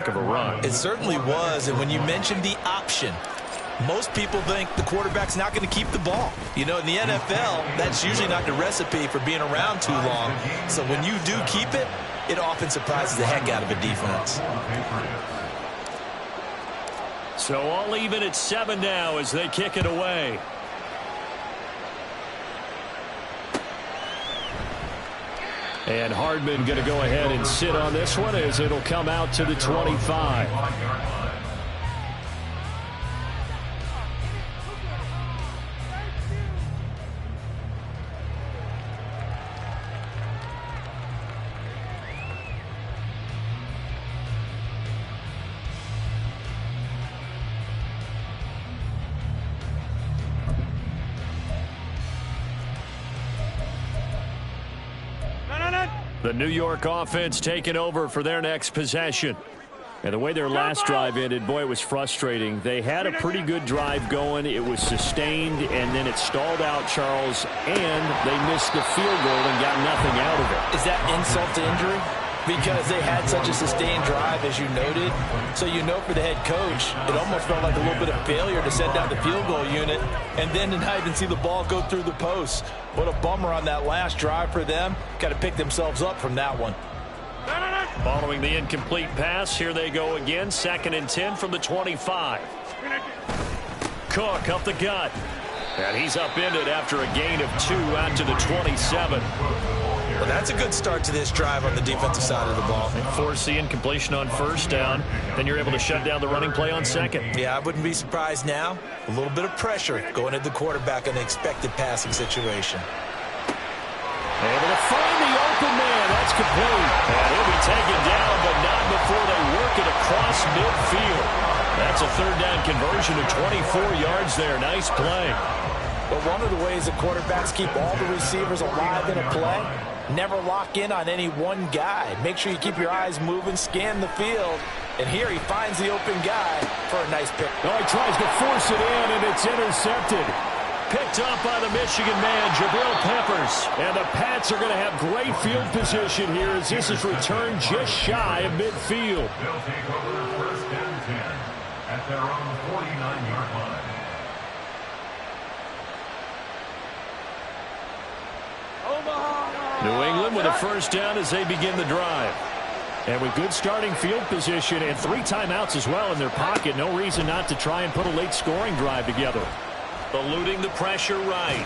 of a run. It certainly was, and when you mentioned the option, most people think the quarterback's not going to keep the ball. You know, in the NFL, that's usually not the recipe for being around too long. So when you do keep it, it often surprises the heck out of a defense. So all even at 7 now as they kick it away. And Hardman going to go ahead and sit on this one as it'll come out to the 25. The New York offense taking over for their next possession. And the way their last drive ended, boy, it was frustrating. They had a pretty good drive going. It was sustained, and then it stalled out, Charles, and they missed the field goal and got nothing out of it. Is that insult to injury? Because they had such a sustained drive, as you noted. So you know for the head coach, it almost felt like a little bit of failure to send out the field goal unit and then to not even see the ball go through the post. What a bummer on that last drive for them. Got to pick themselves up from that one. Following the incomplete pass, here they go again. 2nd and 10 from the 25. Cook up the gut. And he's upended after a gain of 2 out to the 27. Well, that's a good start to this drive on the defensive side of the ball. And force the incompletion on 1st down. Then you're able to shut down the running play on 2nd. Yeah, I wouldn't be surprised now. A little bit of pressure going at the quarterback in an expected passing situation. Able to find the open man. That's complete. And he'll be taken down, but not before they work it across midfield. That's a 3rd down conversion of 24 yards there. Nice play. But one of the ways the quarterbacks keep all the receivers alive in a play, never lock in on any one guy. Make sure you keep your eyes moving, scan the field. And here he finds the open guy for a nice pick. Oh, he tries to force it in, and it's intercepted. Picked up by the Michigan man, Jabril Peppers. And the Pats are going to have great field position here as this is returned just shy of midfield. They'll take over 1st and 10 at their own 49-yard line. New England with a 1st down as they begin the drive. And with good starting field position and 3 timeouts as well in their pocket, no reason not to try and put a late scoring drive together. Eluding the pressure right.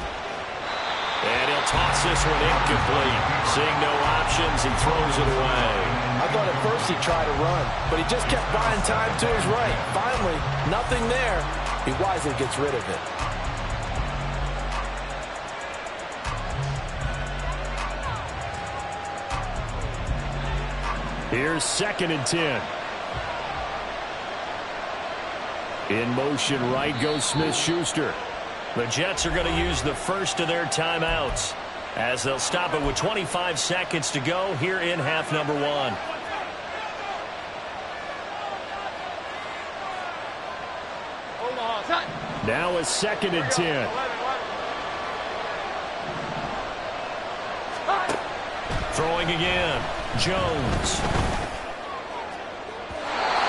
And he'll toss this one incomplete. Seeing no options, he throws it away. I thought at first he'd try to run, but he just kept buying time to his right. Finally, nothing there. He wisely gets rid of it. Here's 2nd and 10. In motion right goes Smith-Schuster. The Jets are going to use the first of their timeouts as they'll stop it with 25 seconds to go here in half number 1. Now a 2nd and 10. Throwing again. Jones.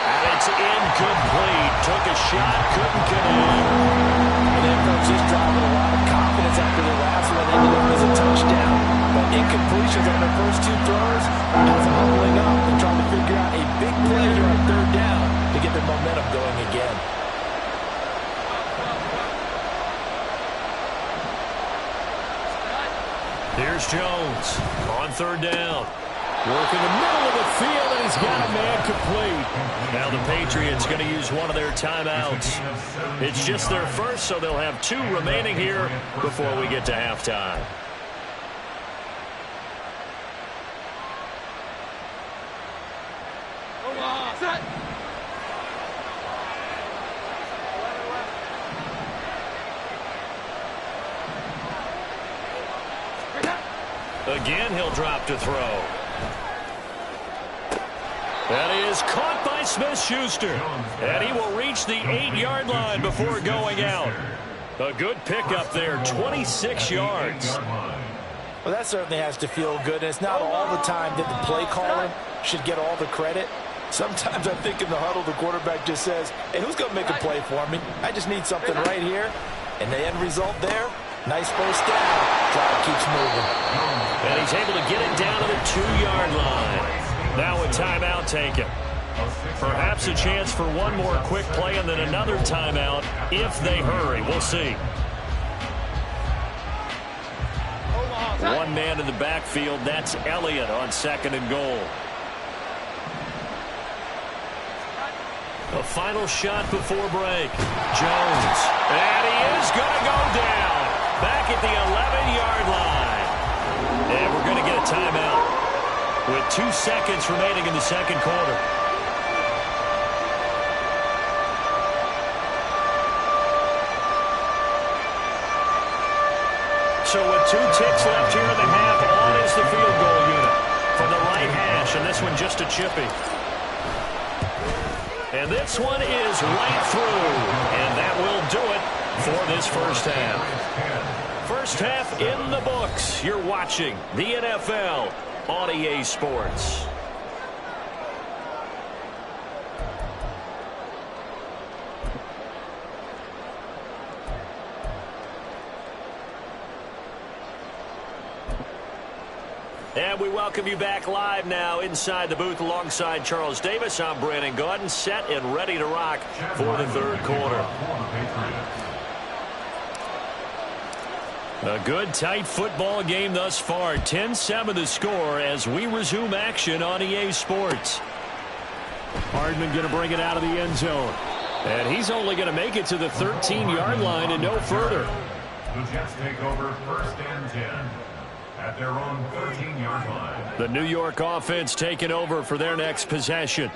And it's incomplete. Took a shot, couldn't connect. And then folks just driving a lot of confidence after the last one ended up as a touchdown. But incompletions on their first 2 throws has them huddling up and trying to figure out a big play here on 3rd down to get their momentum going again. Here's Jones on 3rd down. Working the middle of the field, and he's got a man complete. Now the Patriots going to use one of their timeouts. It's just their first, so they'll have 2 remaining here before we get to halftime. Again, he'll drop to throw. That is caught by Smith-Schuster. And he will reach the 8-yard line before going out. A good pickup there, 26 yards. Well, that certainly has to feel good. And it's not all the time that the play caller should get all the credit. Sometimes I think in the huddle, the quarterback just says, hey, who's going to make a play for me? I just need something right here. And the end result there, nice first down. Drive keeps moving. And he's able to get it down to the 2-yard line. Now a timeout taken. Perhaps a chance for one more quick play and then another timeout if they hurry. We'll see. One man in the backfield. That's Elliott on 2nd and goal. A final shot before break. Jones. And he is going to go down. Back at the 11-yard line. And we're going to get a timeout with 2 seconds remaining in the second quarter. So with 2 ticks left here in the half, on is the field goal unit from the right hash, and this one just a chippy. And this one is right through, and that will do it for this first half. First half in the books. You're watching the NFL on EA Sports. And we welcome you back live now inside the booth alongside Charles Davis. I'm Brandon Gaudin, set and ready to rock for the third quarter. A good, tight football game thus far. 10-7 the score as we resume action on EA Sports. Hardman going to bring it out of the end zone. And he's only going to make it to the 13-yard line and no further. The Jets take over 1st and 10. At their own 13-yard line. The New York offense taking over for their next possession.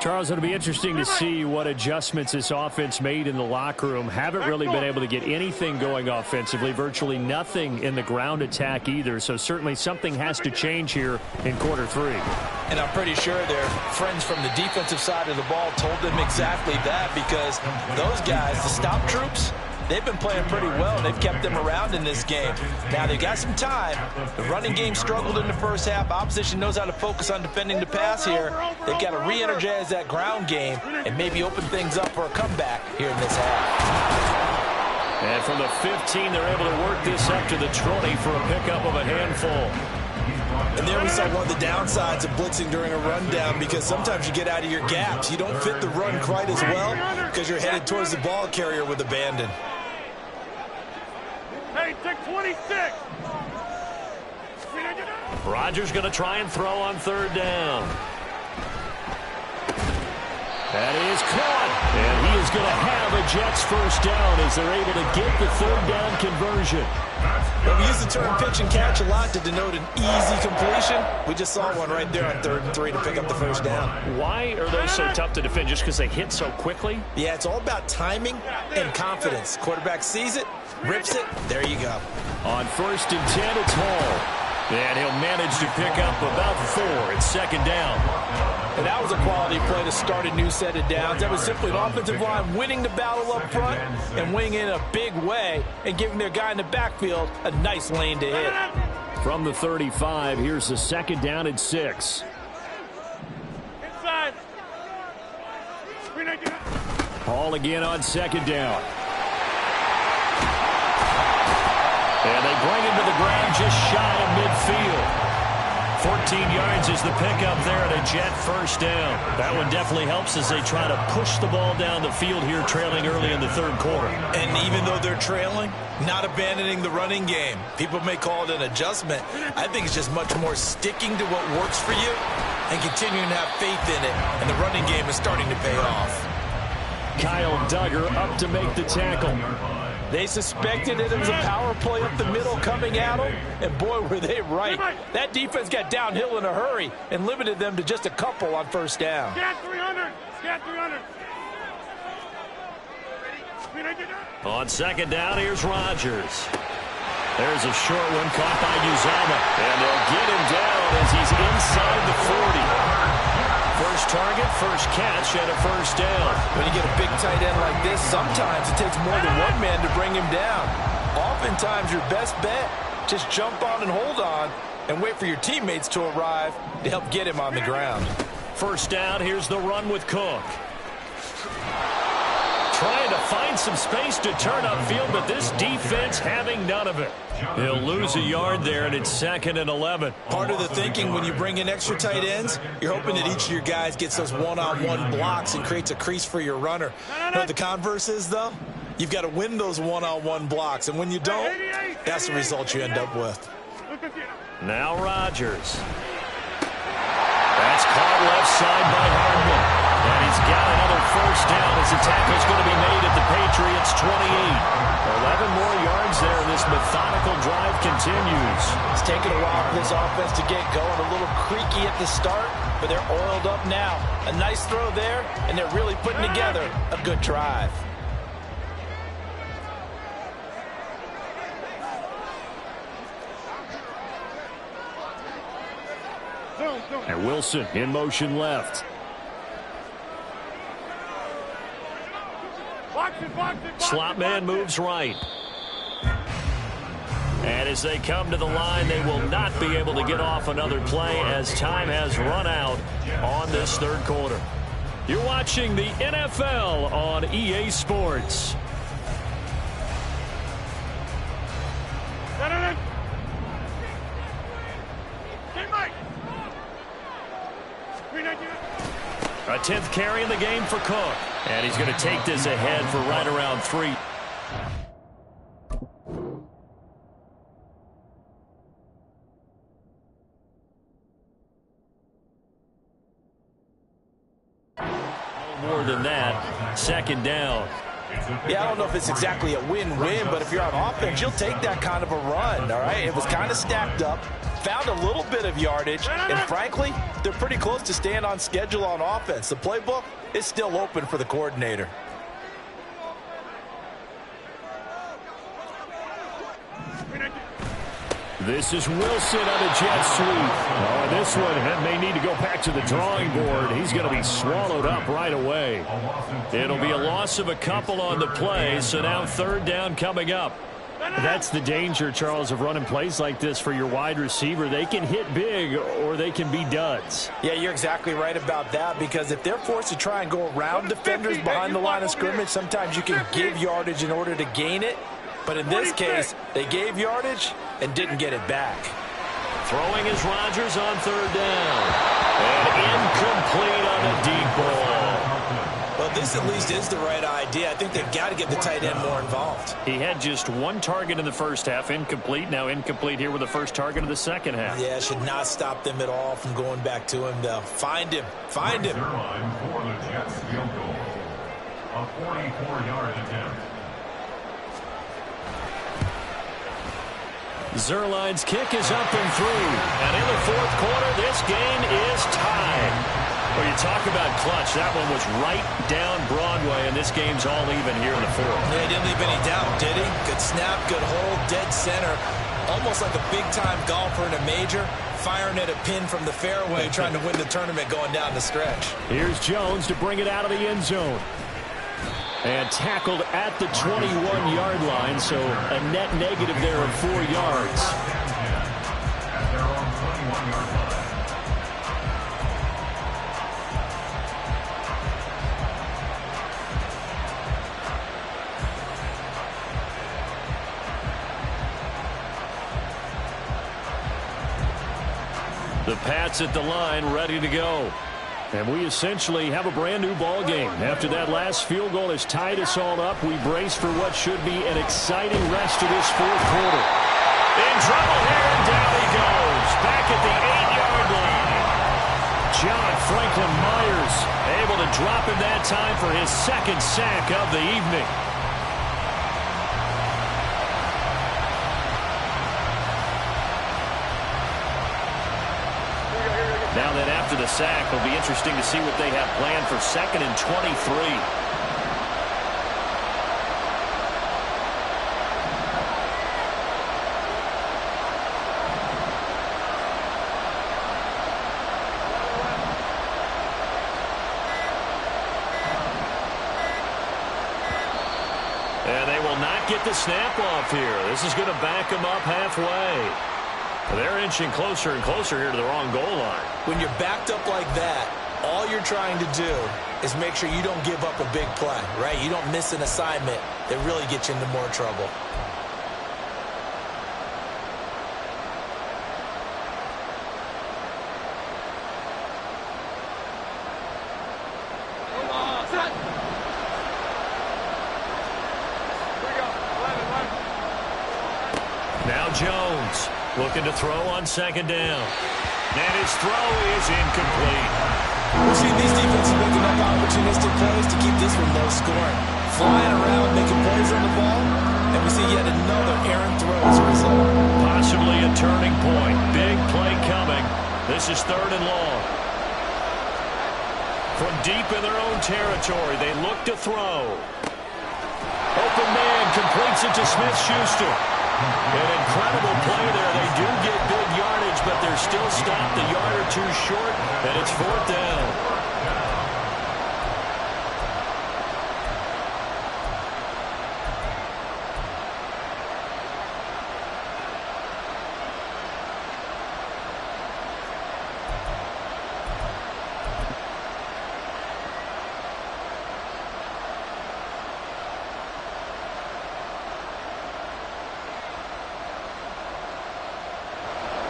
Charles, it'll be interesting to see what adjustments this offense made in the locker room. Haven't really been able to get anything going offensively. Virtually nothing in the ground attack either. So certainly something has to change here in quarter 3. And I'm pretty sure their friends from the defensive side of the ball told them exactly that, because those guys, the stop troops, they've been playing pretty well, and they've kept them around in this game. Now, they've got some time. The running game struggled in the first half. Opposition knows how to focus on defending the pass here. They've got to re-energize that ground game and maybe open things up for a comeback here in this half. And from the 15, they're able to work this up to the 20 for a pickup of a handful. And there we saw one of the downsides of blitzing during a rundown, because sometimes you get out of your gaps. You don't fit the run quite as well because you're headed towards the ball carrier with abandon. Hey, take 26. Rodgers going to try and throw on 3rd down. That is caught. And he is going to have a Jets first down as they're able to get the 3rd down conversion. Well, we use the term pitch and catch a lot to denote an easy completion. We just saw one right there on 3rd and 3 to pick up the first down. Why are those so tough to defend? Just because they hit so quickly? Yeah, it's all about timing and confidence. Quarterback sees it, rips it, there you go. On 1st and 10, it's Hall. And he'll manage to pick up about 4 at 2nd down. And that was a quality play to start a new set of downs. That was simply an offensive line winning the battle up front and winning in a big way and giving their guy in the backfield a nice lane to hit. From the 35, here's the 2nd down and 6. Inside. Hall again on 2nd down. And they bring him to the ground just shy of midfield. 14 yards is the pickup there at a Jet first down. That one definitely helps as they try to push the ball down the field here, trailing early in the 3rd quarter. And even though they're trailing, not abandoning the running game. People may call it an adjustment. I think it's just much more sticking to what works for you and continuing to have faith in it. And the running game is starting to pay off. Kyle Duggar up to make the tackle. They suspected that it was a power play up the middle coming at them, and boy, were they right. That defense got downhill in a hurry and limited them to just a couple on 1st down. Scat 300. Scat 300. On 2nd down, here's Rodgers. There's a short one caught by Uzama, and they'll get him down as he's inside the 40. First target, first catch, and a first down. When you get a big tight end like this, sometimes it takes more than one man to bring him down. Oftentimes, your best bet, just jump on and hold on and wait for your teammates to arrive to help get him on the ground. First down, here's the run with Cook. Trying to find some space to turn upfield, but this defense having none of it. He'll lose a yard there, and it's 2nd and 11. Part of the thinking when you bring in extra tight ends, you're hoping that each of your guys gets those one-on-one blocks and creates a crease for your runner. You know what the converse is, though? You've got to win those one-on-one blocks, and when you don't, that's the result you end up with. Now Rodgers. That's caught left side by Hardman. And he's got another first down as the tackle's going to be made at the Patriots' 28. 11 more yards there. This methodical drive continues. It's taken a while for this offense to get going. A little creaky at the start, but they're oiled up now. A nice throw there, and they're really putting together a good drive. And Wilson in motion left. Slot man moves right. And as they come to the line, they will not be able to get off another play as time has run out on this third quarter. You're watching the NFL on EA Sports. A 10th carry in the game for Cook. And he's going to take this ahead for right around 3. More than that, 2nd down. Yeah, I don't know if it's exactly a win-win, but if you're on offense, you'll take that kind of a run, all right? It was kind of stacked up, found a little bit of yardage, and frankly, they're pretty close to staying on schedule on offense. The playbook is still open for the coordinator. This is Wilson on a jet sweep. Oh, this one may need to go back to the drawing board. He's going to be swallowed up right away. It'll be a loss of a couple on the play, so now 3rd down coming up. That's the danger, Charles, of running plays like this for your wide receiver. They can hit big or they can be duds. Yeah, you're exactly right about that, because if they're forced to try and go around defenders behind the line of scrimmage, sometimes you can give yardage in order to gain it. But in this case, they gave yardage and didn't get it back. Throwing is Rodgers on 3rd down. And incomplete on a deep ball. Well, this at least is the right idea. I think they've got to get the tight end more involved. He had just 1 target in the first half, incomplete. Now incomplete here with the first target of the second half. Yeah, should not stop them at all from going back to him, though. Find him. Find him. Line for the Jets field goal. A 44-yard attempt. Zerline's kick is up and through. And in the 4th quarter, this game is tied. Well, you talk about clutch. That one was right down Broadway, and this game's all even here in the 4th. Yeah, he didn't leave any doubt, did he? Good snap, good hold, dead center. Almost like a big-time golfer in a major, firing at a pin from the fairway, trying to win the tournament going down the stretch. Here's Jones to bring it out of the end zone. And tackled at the 21-yard line, so a net negative there of 4 yards. At their own 21-yard line. The Pats at the line, ready to go. And we essentially have a brand new ball game. After that last field goal has tied us all up, we brace for what should be an exciting rest of this 4th quarter. In trouble here, and down he goes. Back at the 8-yard line. John Franklin Myers able to drop him that time for his 2nd sack of the evening. Now then, after the sack, it'll be interesting to see what they have planned for 2nd and 23. And they will not get the snap off here. This is going to back them up halfway. They're inching closer and closer here to the wrong goal line. When you're backed up like that, all you're trying to do is make sure you don't give up a big play, right? You don't miss an assignment that really gets you into more trouble. Now Jones looking to throw on second down. And his throw is incomplete. We've seen these defenses make enough opportunistic plays to keep this one low scoring. Flying around, making plays on the ball, and we see yet another errant throw as a result. Possibly a turning point. Big play coming. This is 3rd and long. From deep in their own territory, they look to throw. Open man completes it to Smith-Schuster. An incredible play there. They do get big yardage, but they're still stopped a yard or two short, and it's 4th down.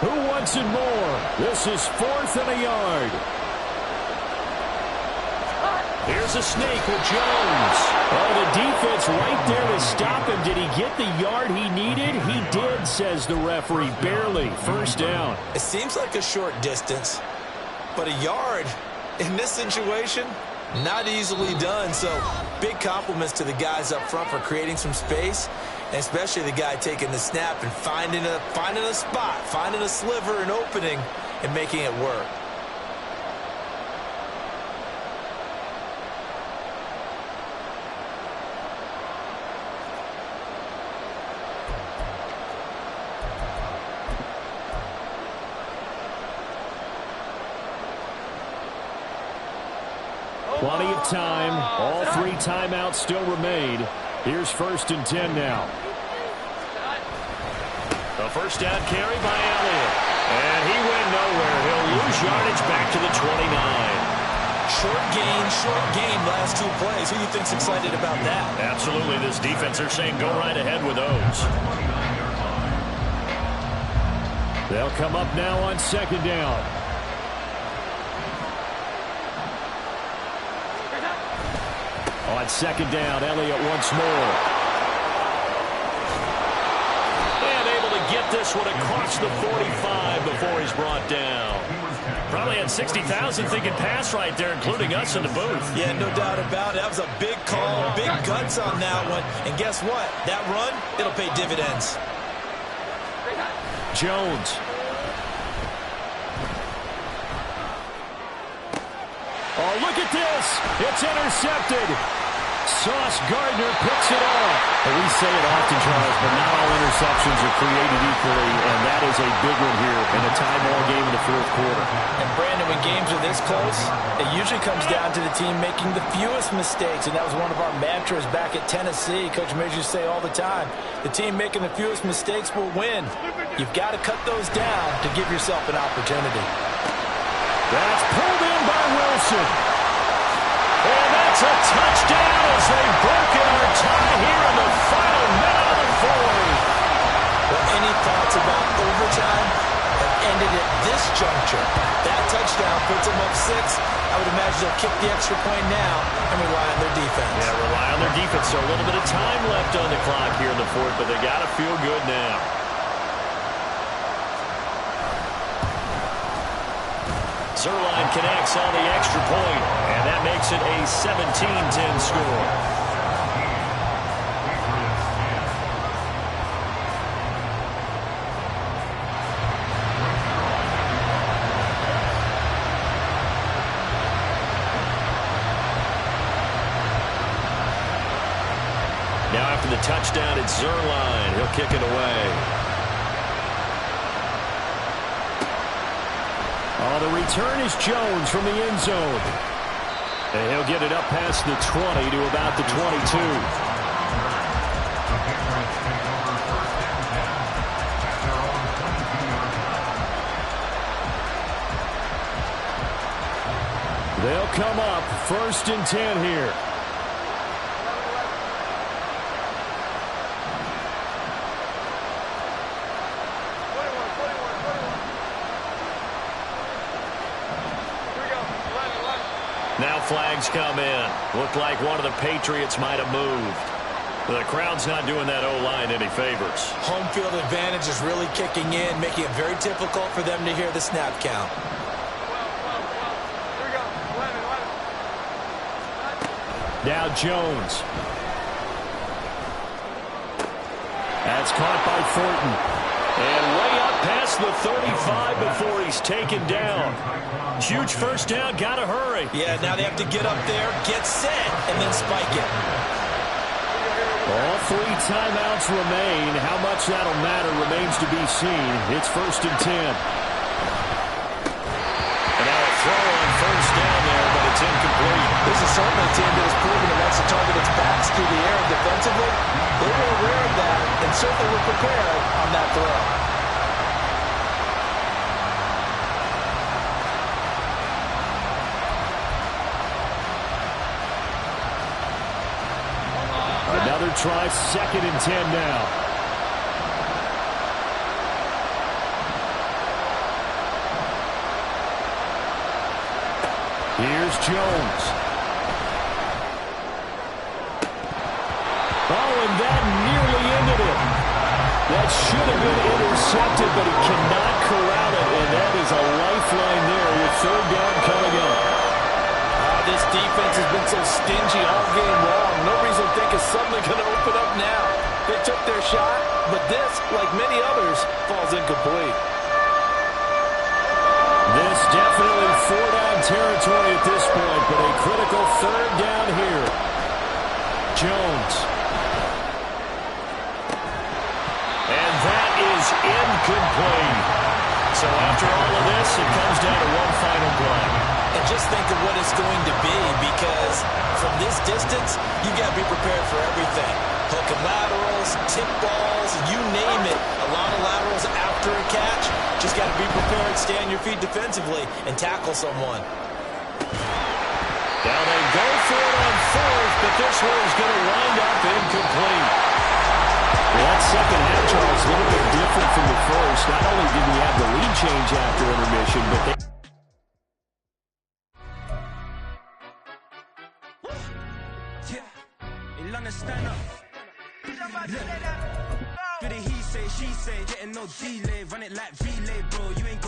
Who wants it more? This is 4th and a yard. Here's a sneak with Jones. Oh, the defense right there to stop him. Did he get the yard he needed? He did, says the referee. Barely. 1st down. It seems like a short distance, but a yard in this situation, not easily done. So big compliments to the guys up front for creating some space, and especially the guy taking the snap and finding a spot, finding a sliver, an opening, and making it work. Plenty of time. All 3 timeouts still remain. Here's 1st and 10 now. The first down carry by Elliott. And he went nowhere. He'll lose yardage back to the 29. Short gain last 2 plays. Who do you think's excited about that? Absolutely. This defense, they're saying go right ahead with those. They'll come up now on 2nd down. On 2nd down, Elliott once more. And able to get this one across the 45 before he's brought down. Probably had 60,000 thinking pass right there, including us in the booth. Yeah, no doubt about it. That was a big call, big guts on that one. And guess what? That run, it'll pay dividends. Jones. Oh, look at this. It's intercepted. Sauce Gardner picks it off. And we say it often, Charles, but not all interceptions are created equally, and that is a big one here in a tie ball game in the 4th quarter. And Brandon, when games are this close, it usually comes down to the team making the fewest mistakes, and that was one of our mantras back at Tennessee. Coach Major used to say all the time, the team making the fewest mistakes will win. You've got to cut those down to give yourself an opportunity. That's pulled in by Wilson. And that's a touchdown as they've broken our tie here in the final minute of the 4th. Well, any thoughts about overtime have ended at this juncture. That touchdown puts them up 6. I would imagine they'll kick the extra point now and rely on their defense. Yeah, rely on their defense. So a little bit of time left on the clock here in the 4th, but they got to feel good now. Zerline connects on the extra point, and that makes it a 17-10 score. Now after the touchdown, it's Zerline. He'll kick it away. Oh, the return is Jones from the end zone. And he'll get it up past the 20 to about the 22. They'll come up 1st and 10 here. Now flags come in. Looked like one of the Patriots might have moved. The crowd's not doing that O-line any favors. Home field advantage is really kicking in, making it very difficult for them to hear the snap count. Now Jones. That's caught by Thornton. And way up past the 35 before he's taken down. Huge first down, gotta hurry. Yeah, now they have to get up there, get set, and then spike it. All 3 timeouts remain. How much that'll matter remains to be seen. It's 1st and 10. And now a throw on first down there, but it's incomplete. This is certainly a team that has proven it wants to target its backs through the air and defensively. They were aware of that and certainly were prepared on that throw. Another try, 2nd and 10 now. Here's Jones. Oh, and that nearly ended it. That should have been intercepted, but he cannot corral it, and that is a lifeline there with 3rd down coming up. This defense has been so stingy all game long. No reason to think it's suddenly going to open up now. They took their shot, but this, like many others, falls incomplete. This definitely 4-down territory at this point, but a critical 3rd down here. Jones. And that is incomplete. So after all of this, it comes down to one final play. And just think of what it's going to be, because from this distance, you got to be prepared for everything. Hook and laterals, tip balls, you name it. A lot of laterals after a catch. Just got to be prepared, stay on your feet defensively, and tackle someone. Now they go for it on 4th, but this one is going to wind up incomplete. Well, that second half, Charles, a little bit different from the first. Not only did we have the lead change after intermission, but they... Stand up. For the he say, she say, getting no delay, run it like relay, bro. You ain't going